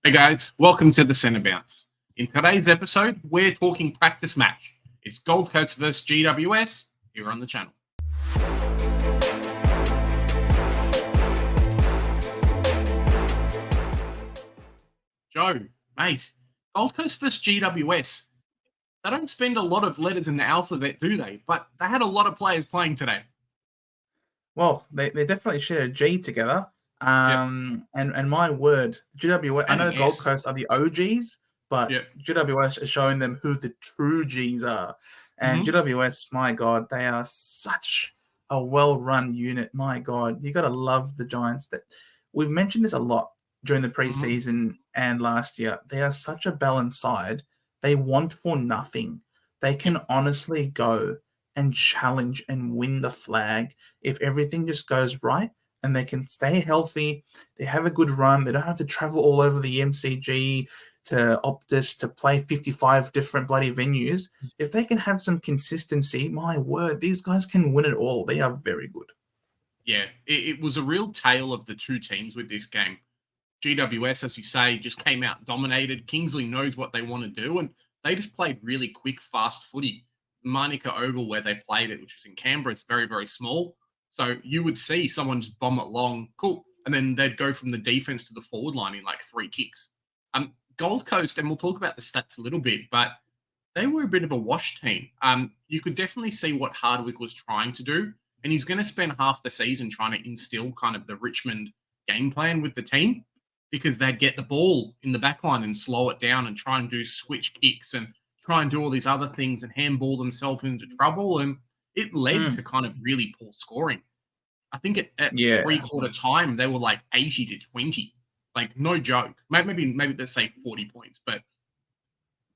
Hey guys, welcome to the Centre Bounce. In today's episode, we're talking practice match. It's Gold Coast versus GWS here on the channel. Joe, mate, Gold Coast versus GWS. They don't spend a lot of letters in the alphabet, do they? But they had a lot of players playing today. Well, they definitely share a G together. And my word, GWS, I And know an Gold S. Coast are the OGs, but Yep. GWS is showing them who the true Gs are. And GWS, my God, they are such a well-run unit. My God, you got to love the Giants. That we've mentioned this a lot during the preseason and last year. They are such a balanced side. They want for nothing. They can honestly go and challenge and win the flag if everything just goes right and they can stay healthy. They have a good run. They don't have to travel all over the MCG to Optus to play 55 different bloody venues. If they can have some consistency, my word, these guys can win it all. They are very good. Yeah, it was a real tale of the two teams with this game. GWS, as you say, just came out dominated. Kingsley knows what they want to do, and they just played really quick, fast footy. Manuka Oval, where they played it, which is in Canberra, it's very, very small. So you would see someone just bomb it long, cool, and then they'd go from the defense to the forward line in like 3 kicks. Gold Coast, and we'll talk about the stats a little bit, but they were a bit of a wash team. You could definitely see what Hardwick was trying to do, and he's going to spend half the season trying to instill kind of the Richmond game plan with the team, because they'd get the ball in the back line and slow it down and try and do switch kicks and try and do all these other things and handball themselves into trouble. And it led to kind of really poor scoring. I think at three-quarter time, they were like 80-20. Like, no joke. Maybe let's say 40 points, but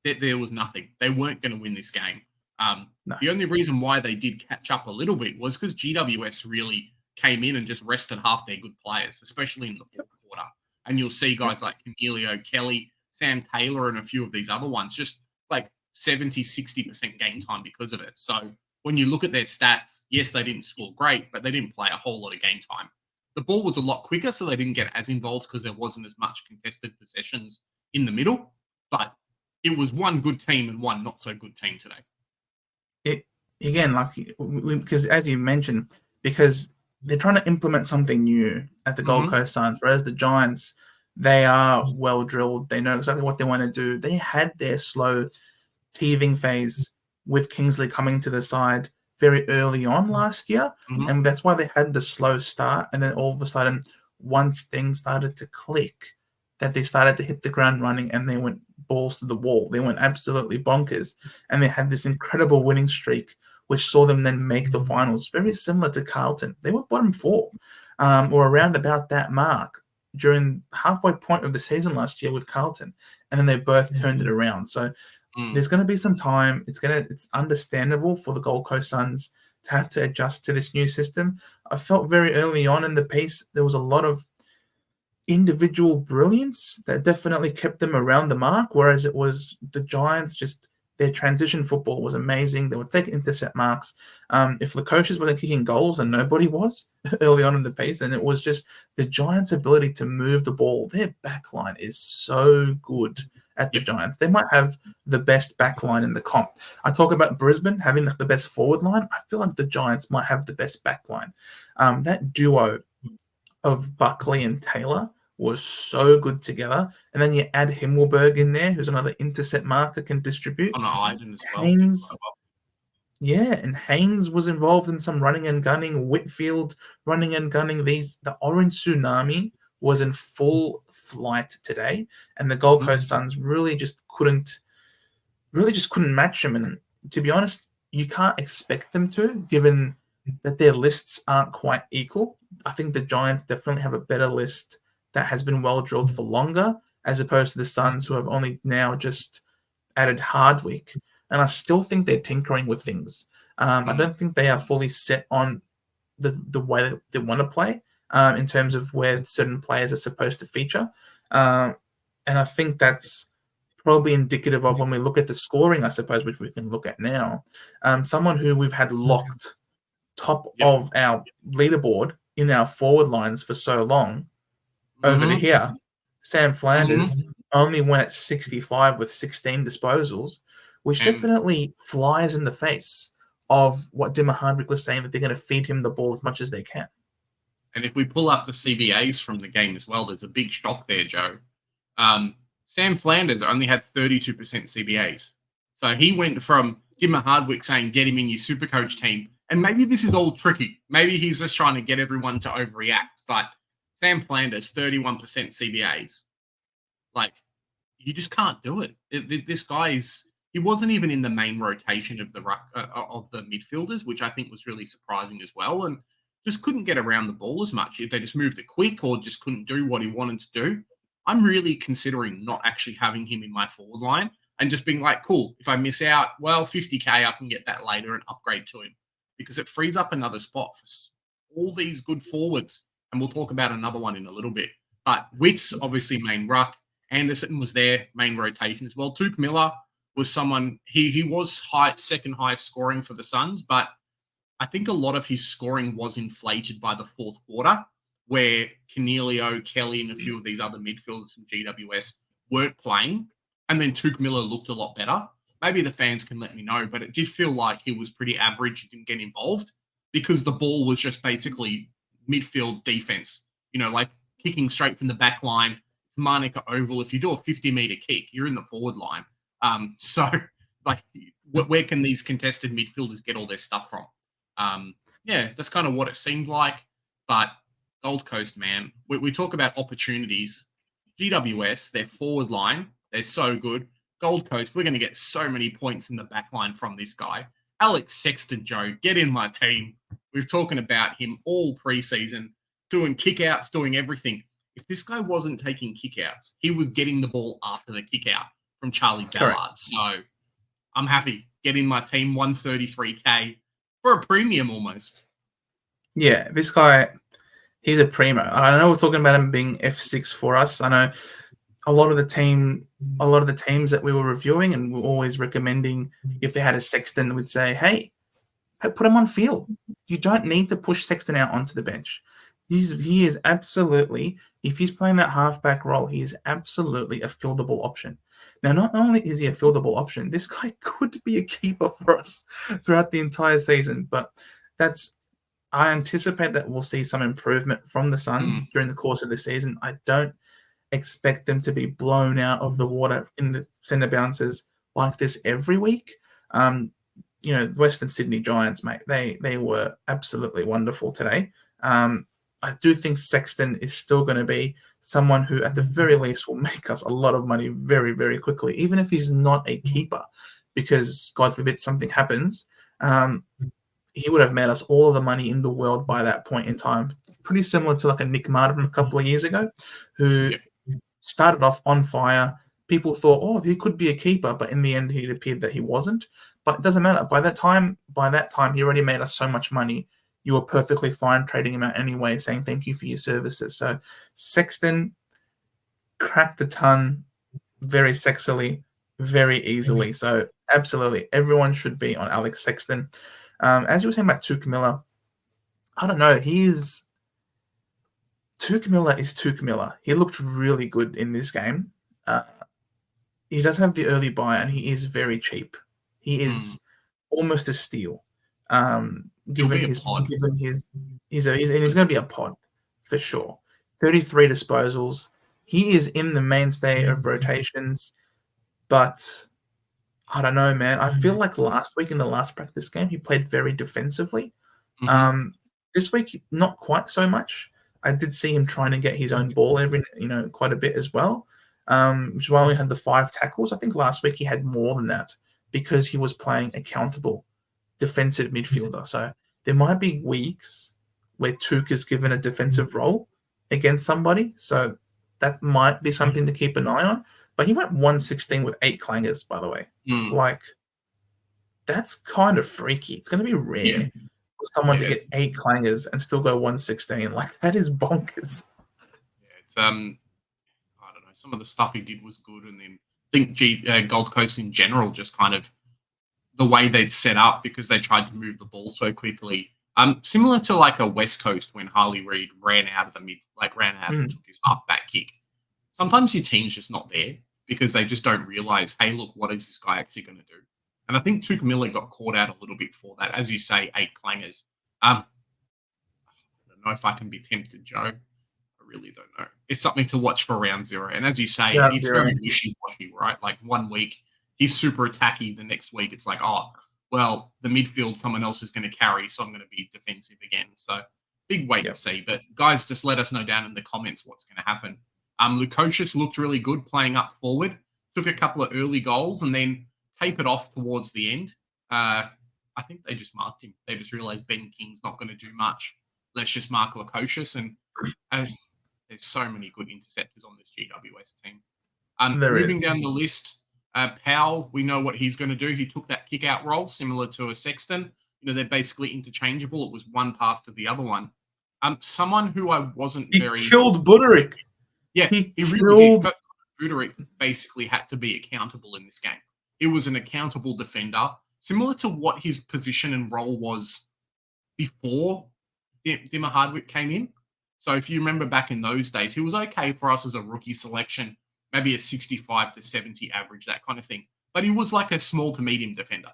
there was nothing. They weren't going to win this game. No. The only reason why they did catch up a little bit was because GWS really came in and just rested half their good players, especially in the fourth quarter. And you'll see guys like Camilio, Kelly, Sam Taylor, and a few of these other ones just like 70, 60% game time because of it. So when you look at their stats, yes, they didn't score great, but they didn't play a whole lot of game time. The ball was a lot quicker, so they didn't get as involved because there wasn't as much contested possessions in the middle. But it was one good team and one not so good team today. Because as you mentioned, because they're trying to implement something new at the Gold Coast Suns, whereas the Giants, they are well drilled. They know exactly what they want to do. They had their slow teething phase with Kingsley coming to the side very early on last year, and that's why they had the slow start. And then all of a sudden, once things started to click, that they started to hit the ground running and they went balls to the wall. They went absolutely bonkers, and they had this incredible winning streak, which saw them then make the finals, very similar to Carlton. They were bottom 4 or around about that mark during halfway point of the season last year with Carlton, and then they both turned it around. So there's going to be some time. It's understandable for the Gold Coast Suns to have to adjust to this new system. I felt very early on in the piece there was a lot of individual brilliance that definitely kept them around the mark, whereas it was the Giants just their transition football was amazing. They would take intercept marks. If the coaches weren't kicking goals, and nobody was early on in the piece, and it was just the Giants' ability to move the ball. Their backline is so good at the Giants. They might have the best backline in the comp. I talk about Brisbane having the best forward line. I feel like the Giants might have the best backline. That duo of Buckley and Taylor was so good together. And then you add Himmelberg in there, who's another intercept marker, can distribute. On Iden as well. Haynes, and Haynes was involved in some running and gunning. Whitfield running and gunning. The Orange Tsunami was in full flight today, and the Gold Coast Suns really just couldn't match them. And to be honest, you can't expect them to, given that their lists aren't quite equal. I think the Giants definitely have a better list that has been well drilled for longer, as opposed to the Suns, who have only now just added Hardwick. And I still think they're tinkering with things. I don't think they are fully set on the way that they want to play in terms of where certain players are supposed to feature. And I think that's probably indicative of when we look at the scoring, I suppose, which we can look at now. Someone who we've had locked top of our leaderboard in our forward lines for so long, over to here, Sam Flanders, only went at 65 with 16 disposals, which And definitely flies in the face of what Dimmer Hardwick was saying, that they're going to feed him the ball as much as they can. And if we pull up the CBAs from the game as well, there's a big shock there, Joe. Sam Flanders only had 32% CBAs. So he went from Dimmer Hardwick saying, get him in your Supercoach team. And maybe this is all tricky. Maybe he's just trying to get everyone to overreact. But Sam Flanders, 31% CBAs. Like, you just can't do it. This guy he wasn't even in the main rotation of the midfielders, which I think was really surprising as well. And just couldn't get around the ball as much. If they just moved it quick or just couldn't do what he wanted to do. I'm really considering not actually having him in my forward line and just being like, cool, if I miss out, well, 50K, I can get that later and upgrade to him because it frees up another spot for all these good forwards. And we'll talk about another one in a little bit. But Witt's obviously main ruck. Anderson was there, main rotation as well. Tuke Miller was someone, he was second highest scoring for the Suns, but I think a lot of his scoring was inflated by the fourth quarter, where Cornelio, Kelly, and a few of these other midfielders from GWS weren't playing. And then Tuke Miller looked a lot better. Maybe the fans can let me know, but it did feel like he was pretty average. He didn't get involved because the ball was just basically midfield defense, like kicking straight from the back line. Manica Oval, if you do a 50-meter kick, you're in the forward line. So, where can these contested midfielders get all their stuff from? Yeah, that's kind of what it seemed like. But Gold Coast, man, we talk about opportunities. GWS, their forward line, they're so good. Gold Coast, we're going to get so many points in the back line from this guy. Alex Sexton, Joe, get in my team. We've talking about him all preseason, doing kickouts, doing everything. If this guy wasn't taking kickouts, he was getting the ball after the kickout from Charlie Ballard. Correct. So I'm happy. Get in my team, 133K for a premium almost. Yeah, this guy, he's a primo. I know we're talking about him being F6 for us. I know a lot of the teams that we were reviewing and we're always recommending, if they had a Sexton, would say, hey, put him on field. You don't need to push Sexton out onto the bench. He is absolutely, if he's playing that halfback role, he is absolutely a fieldable option. Now, not only is he a fieldable option, this guy could be a keeper for us throughout the entire season. But I anticipate that we'll see some improvement from the Suns during the course of the season. I don't expect them to be blown out of the water in the centre bounces like this every week. Western Sydney Giants, mate, they were absolutely wonderful today. I do think Sexton is still going to be someone who, at the very least, will make us a lot of money very, very quickly, even if he's not a keeper, because, God forbid, something happens. He would have made us all of the money in the world by that point in time. Pretty similar to like a Nick Martin from a couple of years ago, who started off on fire. People thought, oh, he could be a keeper, but in the end, it appeared that he wasn't. But it doesn't matter. By that time, he already made us so much money. You were perfectly fine trading him out anyway, saying thank you for your services. So Sexton cracked the ton very sexily, very easily. So absolutely, everyone should be on Alex Sexton. As you were saying about Tuke Miller, I don't know. Tuke Miller is Tuke Miller. He looked really good in this game. He does have the early buy, and he is very cheap. He is almost a steal. Given his, he's going to be a pod for sure. 33 disposals. He is in the mainstay of rotations, but I don't know, man. I feel like last week in the last practice game, he played very defensively. This week, not quite so much. I did see him trying to get his own ball quite a bit as well, which is why we had the 5 tackles. I think last week he had more than that because he was playing accountable defensive midfielder. So there might be weeks where Tuke is given a defensive role against somebody. So that might be something to keep an eye on. But he went 116 with 8 clangers, by the way. Like, that's kind of freaky. It's going to be rare for someone to get 8 clangers and still go 116. Like, that is bonkers. Yeah, it's I don't know. Some of the stuff he did was good, and then I think Gold Coast in general just kind of the way they'd set up because they tried to move the ball so quickly. Similar to like a West Coast when Harley Reid ran out and took his halfback kick. sometimes your team's just not there because they just don't realize, hey, look, what is this guy actually going to do? And I think Tuke Miller got caught out a little bit for that. As you say, 8 clangers. I don't know if I can be tempted, Joe. I really don't know. It's something to watch for round 0. And as you say, it's very wishy-washy, right? Like one week, he's super attacky. The next week, it's like, oh, well, the midfield, someone else is going to carry, so I'm going to be defensive again. So big wait to see. But guys, just let us know down in the comments what's going to happen. Lukosius looked really good playing up forward. Took a couple of early goals and then tapered off towards the end. I think they just marked him. They just realized Ben King's not going to do much. Let's just mark Lukosius. And there's so many good interceptors on this GWS team. Moving down the list, Powell, we know what he's going to do. He took that kick-out role, similar to a Sexton. They're basically interchangeable. It was one pass to the other one. Someone who I wasn't he killed Buderick. Yeah, he really did. But Buderick basically had to be accountable in this game. He was an accountable defender, similar to what his position and role was before Dimmer Hardwick came in. So if you remember back in those days, he was okay for us as a rookie selection, maybe a 65 to 70 average, that kind of thing. But he was like a small to medium defender.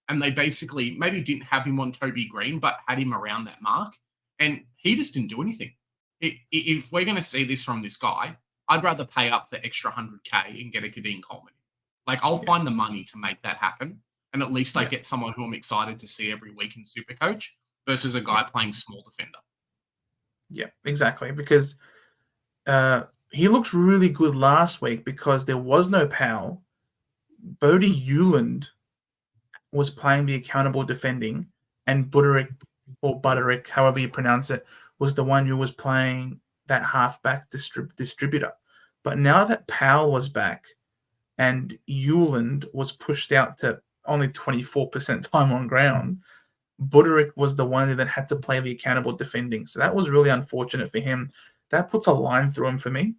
And they basically maybe didn't have him on Toby Green, but had him around that mark. And he just didn't do anything. If we're going to see this from this guy, I'd rather pay up the extra 100K and get a Kadeen Coleman. Like, I'll find the money to make that happen. And at least I get someone who I'm excited to see every week in Supercoach versus a guy playing small defender. Yeah, exactly. Because he looked really good last week because there was no Powell. Bodie Hewland was playing the accountable defending, and Buderick, or Buderick, however you pronounce it, was the one who was playing that halfback distributor. But now that Powell was back and Hewland was pushed out to only 24% time on ground, Buderick was the one that had to play the accountable defending. So that was really unfortunate for him. That puts a line through him for me.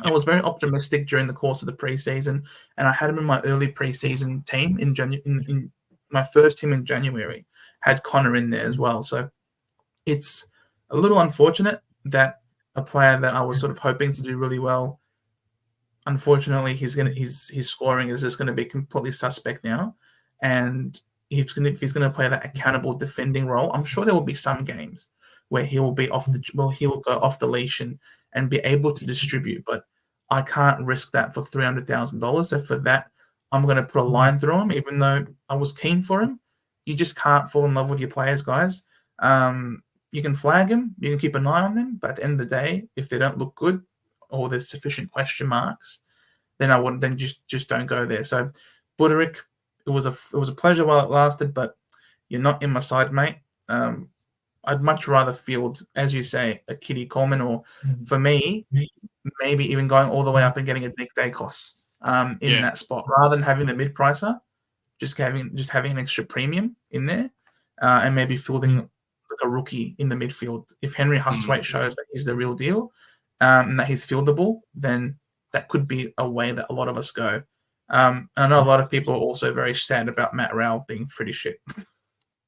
I was very optimistic during the course of the preseason, and I had him in my early preseason team in my first team in January. Had Connor in there as well. So it's a little unfortunate that a player that I was sort of hoping to do really well, unfortunately, his scoring is just going to be completely suspect now. And if he's going to play that accountable defending role, I'm sure there will be some games where he'll go off the leash and be able to distribute. But I can't risk that for $300,000. So for that, I'm going to put a line through him, even though I was keen for him. You just can't fall in love with your players, guys. You can flag them, you can keep an eye on them, but at the end of the day, if they don't look good or there's sufficient question marks, then just don't go there. So Buderick, it was a pleasure while it lasted, but you're not in my side, mate. I'd much rather field, as you say, a Kitty Coleman, or for me, maybe even going all the way up and getting a Nick Dacos in that spot, rather than having the mid-pricer, just having an extra premium in there, and maybe fielding like a rookie in the midfield. If Henry Hustwaite shows that he's the real deal, and that he's fieldable, then that could be a way that a lot of us go. And I know a lot of people are also very sad about Matt Rowell being pretty shit.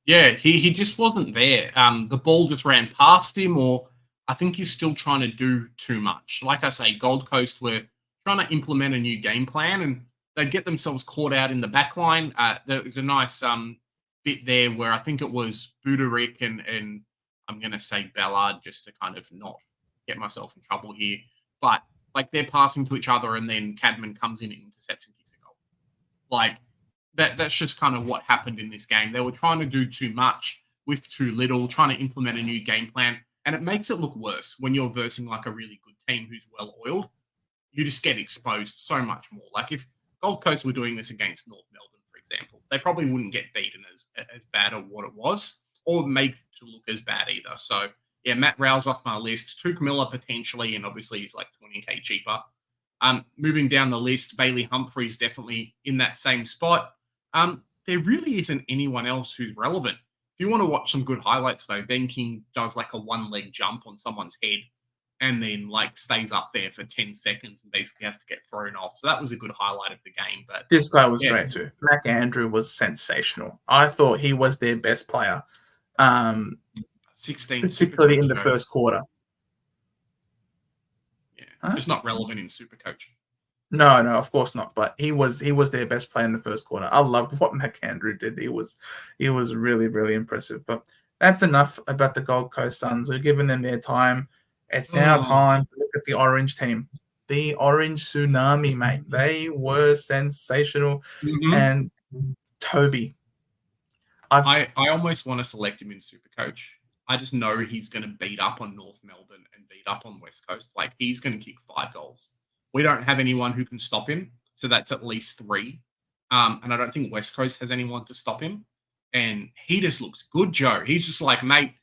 Yeah, he just wasn't there. The ball just ran past him, or I think he's still trying to do too much. Like I say, Gold Coast were trying to implement a new game plan, and they'd get themselves caught out in the back line. There was a nice bit there where I think it was Buderick and I'm going to say Ballard, just to kind of not get myself in trouble here. But like, they're passing to each other, and then Cadman comes in and intercepts and kicks a goal. Like, that's just kind of what happened in this game. They were trying to do too much with too little, trying to implement a new game plan, and it makes it look worse when you're versing like a really good team who's well-oiled. You just get exposed so much more. Like, if Gold Coast were doing this against North Melbourne, for example, they probably wouldn't get beaten as bad as what it was, or make it to look as bad either. So, yeah, Matt Rowell's off my list. Tuke Miller potentially, and obviously he's like 20K cheaper. Moving down the list, Bailey Humphrey's definitely in that same spot. There really isn't anyone else who's relevant. If you want to watch some good highlights, though, Ben King does like a one-leg jump on someone's head and then like stays up there for 10 seconds and basically has to get thrown off. So that was a good highlight of the game. But this guy was great too. Mac Andrew was sensational. I thought he was their best player, 16, particularly in the first quarter. Yeah. Huh? Just not relevant in Supercoach. No, of course not. But he was their best player in the first quarter. I loved what McAndrew did. He was really, really impressive. But that's enough about the Gold Coast Suns. We've given them their time. It's now time to look at the Orange team. The Orange Tsunami, mate. They were sensational. And Toby. I almost want to select him in Supercoach. I just know he's going to beat up on North Melbourne and beat up on West Coast. Like, he's going to kick 5 goals. We don't have anyone who can stop him, so that's at least 3. And I don't think West Coast has anyone to stop him. And he just looks good, Joe. He's just like, mate,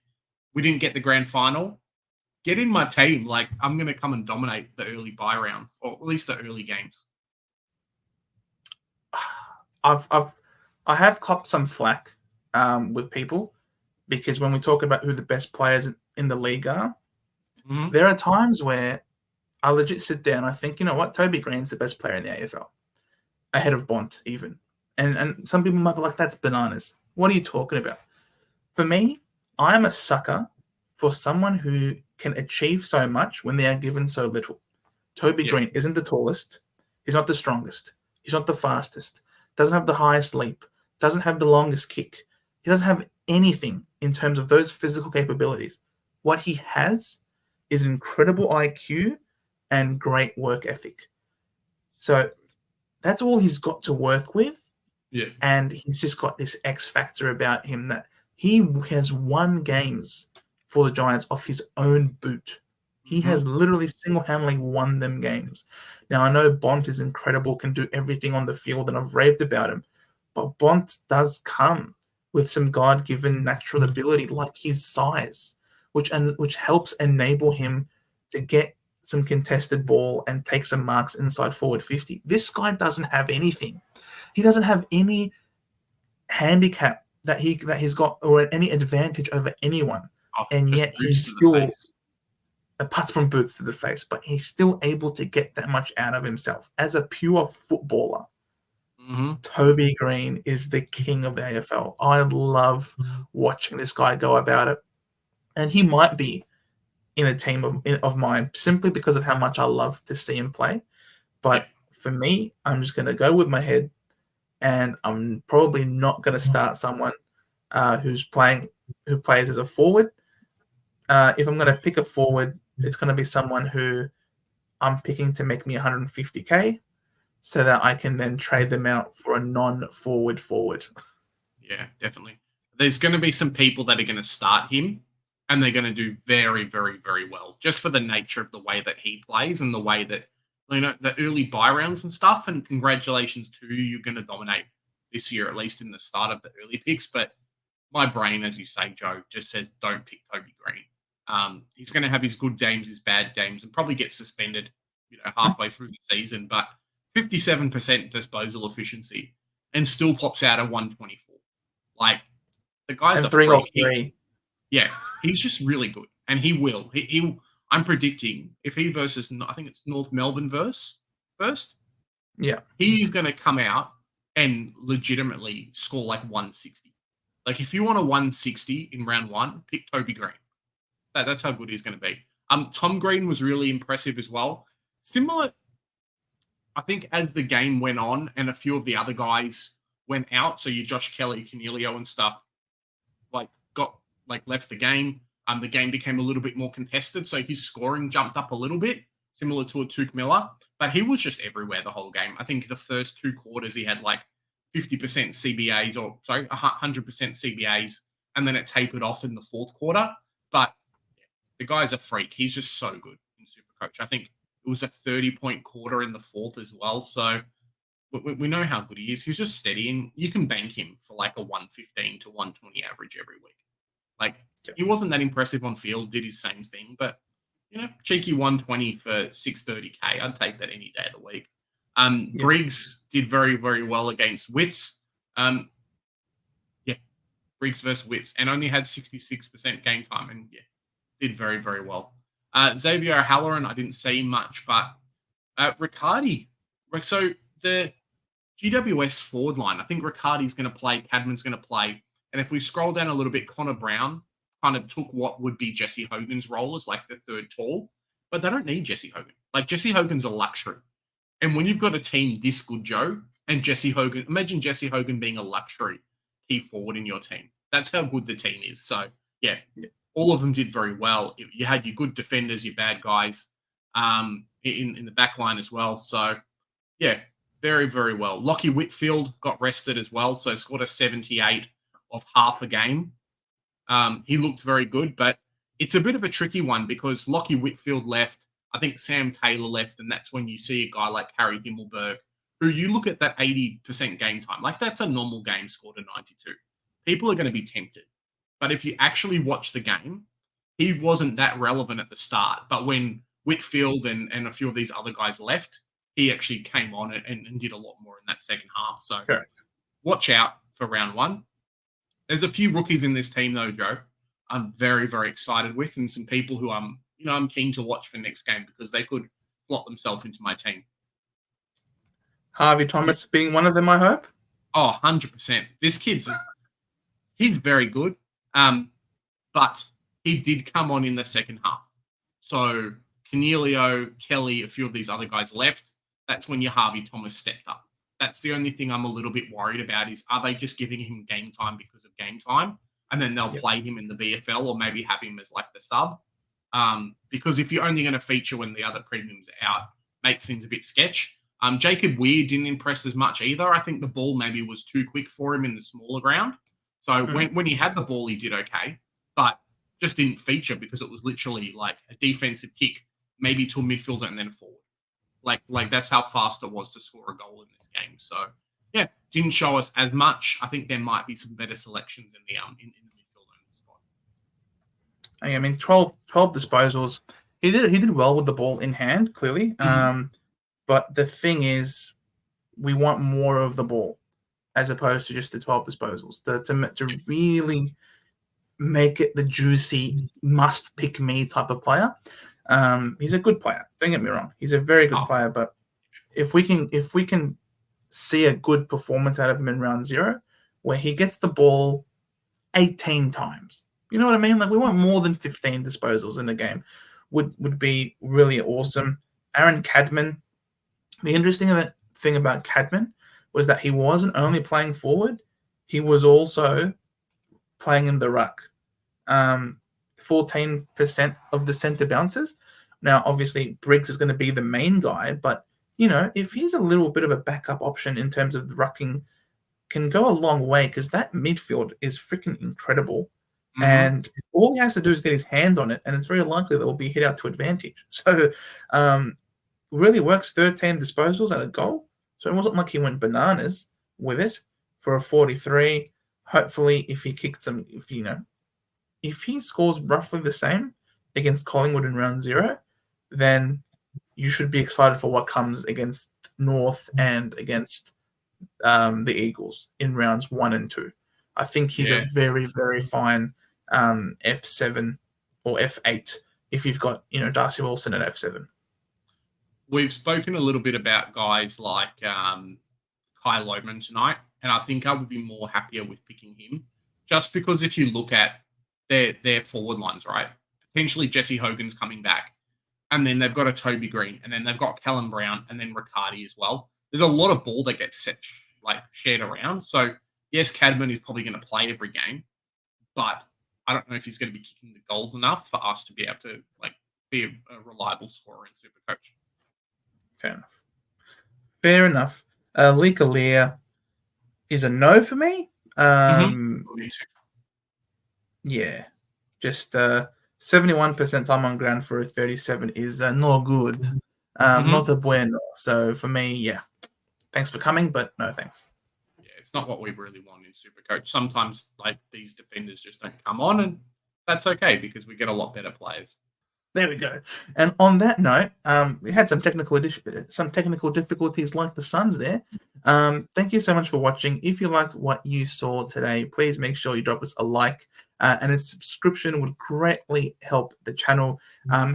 we didn't get the grand final. Get in my team. Like, I'm going to come and dominate the early bye rounds, or at least the early games. I have copped some flack with people, because when we talk about who the best players in the league are, there are times where I legit sit there and I think, you know what, Toby Green's the best player in the AFL, ahead of Bont even. And some people might be like, that's bananas. What are you talking about? For me, I'm a sucker for someone who can achieve so much when they are given so little. Toby Green isn't the tallest. He's not the strongest. He's not the fastest. Doesn't have the highest leap. Doesn't have the longest kick. He doesn't have anything in terms of those physical capabilities. What he has is incredible IQ and great work ethic. So that's all he's got to work with. Yeah. And he's just got this X factor about him that he has won games for the Giants off his own boot. He has literally single-handedly won them games. Now, I know Bont is incredible, can do everything on the field, and I've raved about him. But Bont does come with some God-given natural ability, like his size, which helps enable him to get some contested ball and take some marks inside forward 50. This guy doesn't have anything. He doesn't have any handicap that he's got, or any advantage over anyone. And yet he's still, apart from boots to the face, but he's still able to get that much out of himself. As a pure footballer, Toby Green is the king of the AFL. I love watching this guy go about it. And he might be in a team of mine simply because of how much I love to see him play. But for me, I'm just going to go with my head, and I'm probably not going to start someone who plays as a forward. If I'm going to pick a forward, it's going to be someone who I'm picking to make me 150K, so that I can then trade them out for a non-forward forward. Yeah, definitely. There's going to be some people that are going to start him, and they're going to do very, very, very well, just for the nature of the way that he plays and the way that, you know, the early buy rounds and stuff. And congratulations to you. You're going to dominate this year, at least in the start of the early picks. But my brain, as you say, Joe, just says don't pick Toby Green. He's going to have his good games, his bad games, and probably get suspended, halfway through the season. But 57% disposal efficiency and still pops out at 124. Like, the guy's a 3 freak. off 3. Yeah, he's just really good, and he will. I'm predicting if he versus, I think it's North Melbourne first. Yeah, he's going to come out and legitimately score like 160. Like, if you want a 160 in round 1, pick Toby Green. That's how good he's going to be. Tom Green was really impressive as well. Similar, I think, as the game went on and a few of the other guys went out. So you Josh Kelly, Canelio and stuff, left the game. The game became a little bit more contested. So his scoring jumped up a little bit, similar to a Tuke Miller. But he was just everywhere the whole game. I think the first 2 quarters he had like 50% CBAs, 100% CBAs. And then it tapered off in the fourth quarter. But the guy's a freak. He's just so good in Supercoach. I think it was a 30-point quarter in the fourth as well. So we know how good he is. He's just steady, and you can bank him for like a 115 to 120 average every week. Like, he wasn't that impressive on field, did his same thing, but, cheeky 120 for 630K. I'd take that any day of the week. Briggs did very, very well against Wits. Briggs versus Wits, and only had 66% game time, and did very, very well. Xavier O'Halloran, I didn't see much, but Riccardi. So the GWS forward line, I think Riccardi's going to play, Cadman's going to play. And if we scroll down a little bit, Connor Brown kind of took what would be Jesse Hogan's role as like the third tall, but they don't need Jesse Hogan. Like, Jesse Hogan's a luxury. And when you've got a team this good, Joe, and Jesse Hogan, imagine Jesse Hogan being a luxury key forward in your team. That's how good the team is. So, yeah, all of them did very well. You had your good defenders, your bad guys in the back line as well. So, yeah, very, very well. Lockie Whitfield got rested as well, so scored a 78 of half a game. He looked very good, but it's a bit of a tricky one because Lockie Whitfield left. I think Sam Taylor left, and that's when you see a guy like Harry Himmelberg, who you look at that 80% game time. Like, that's a normal game scored a 92. People are going to be tempted. But if you actually watch the game, he wasn't that relevant at the start. But when Whitfield and a few of these other guys left, he actually came on and did a lot more in that second half. So watch out for round one. There's a few rookies in this team, though, Joe, I'm very, very excited with, and some people who I'm keen to watch for next game because they could slot themselves into my team. Harvey Thomas being one of them, I hope. Oh, 100%. This he's very good. But he did come on in the second half. So Cornelio, Kelly, a few of these other guys left. That's when your Harvey Thomas stepped up. That's the only thing I'm a little bit worried about is, are they just giving him game time because of game time? And then they'll play him in the VFL or maybe have him as like the sub. Because if you're only going to feature when the other premiums are out, makes things a bit sketch. Jacob Weir didn't impress as much either. I think the ball maybe was too quick for him in the smaller ground. So when he had the ball, he did okay, but just didn't feature because it was literally like a defensive kick, maybe to a midfielder and then a forward. Like that's how fast it was to score a goal in this game. So yeah, didn't show us as much. I think there might be some better selections in the midfield and the squad. I mean, 12 disposals. He did well with the ball in hand, clearly. But the thing is, we want more of the ball as opposed to just the 12 disposals. To really make it the juicy must pick me type of player. He's a good player. Don't get me wrong. He's a very good player. But if we can see a good performance out of him in round 0, where he gets the ball 18 times, you know what I mean? Like, we want more than 15 disposals in a game. Would be really awesome. Aaron Cadman. The interesting thing about Cadman was that he wasn't only playing forward, he was also playing in the ruck. 14% of the centre bounces. Now, obviously, Briggs is going to be the main guy, but, if he's a little bit of a backup option in terms of rucking, can go a long way because that midfield is freaking incredible. And all he has to do is get his hands on it, and it's very likely that it will be hit out to advantage. So, really works 13 disposals at a goal. So it wasn't like he went bananas with it for a 43. Hopefully, if he kicked some, if he scores roughly the same against Collingwood in round 0, then you should be excited for what comes against North and against the Eagles in rounds 1 and 2. I think he's a very, very fine F7 or F8 if you've got, Darcy Wilson at F7. We've spoken a little bit about guys like Kai Loman tonight, and I think I would be more happier with picking him just because if you look at their forward lines, right, potentially Jesse Hogan's coming back, and then they've got a Toby Green, and then they've got Callum Brown, and then Riccardi as well. There's a lot of ball that gets shared around. So yes, Cadman is probably going to play every game, but I don't know if he's going to be kicking the goals enough for us to be able to be a reliable scorer in Supercoach. Fair enough. Lee Kalia is a no for me. Me too. Yeah. Just 71% time on ground for a 37 is not good. Not a bueno. So for me, yeah. Thanks for coming, but no thanks. Yeah, it's not what we really want in Supercoach. Sometimes these defenders just don't come on, and that's okay because we get a lot better players. There we go. And on that note, we had some technical difficulties like the Suns there. Thank you so much for watching. If you liked what you saw today, please make sure you drop us a like and a subscription would greatly help the channel.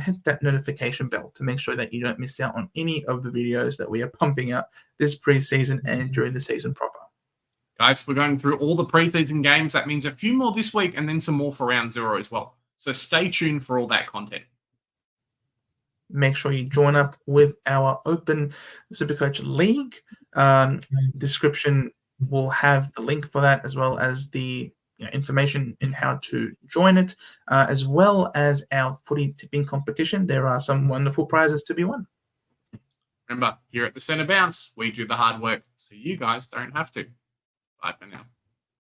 Hit that notification bell to make sure that you don't miss out on any of the videos that we are pumping out this preseason and during the season proper. Guys, we're going through all the preseason games. That means a few more this week and then some more for round 0 as well. So stay tuned for all that content. make sure you join up with our open Supercoach League. Description will have the link for that, as well as the information in how to join it, as well as our footy tipping competition. There are some wonderful prizes to be won. Remember, here at the Centre Bounce, we do the hard work so you guys don't have to. Bye for now.